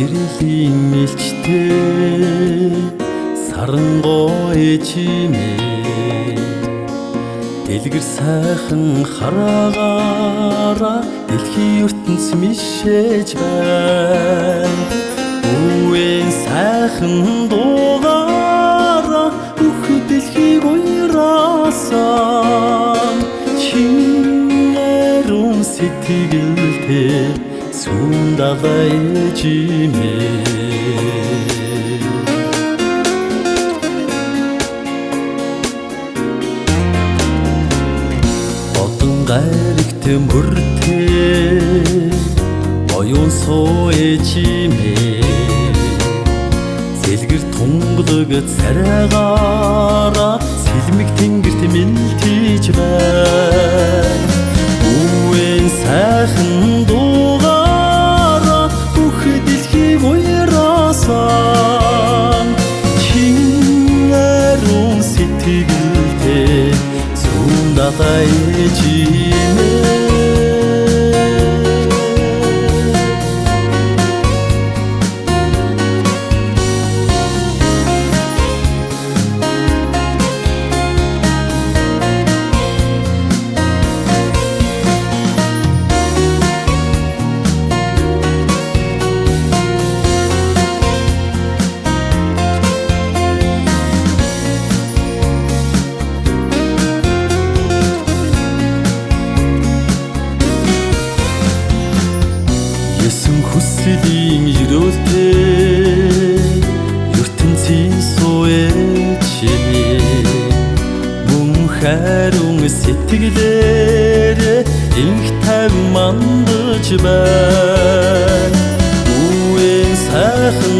гэрлийн элчтэй сарангой чимээ дэлгэр сайхан хараагаараа дэлхийн ертөнц мишээж байна. Үеийн сайхан дуугаараа бүх дэлхийг уяраасан чин ариун сэтгэлтэй сүүн дагаа ээжимээ. Гайрагт мөртэй оюун суу ээжимээ сэлгэр тунгалаг царайгаараа сэлмэг тэнгэрт мэлтэж байна. Үеийн сайхан дуугаараа бүх дэлхийг уяраасан чин ариун сэтгэлтэй сүүн дагаа ээжимээ. Хүслийн өрөөлтэй ертөнцийн суу ээжимээ мөн хайрун сэтгэлээр инх тайв мандаж байна. Үеийн сайхан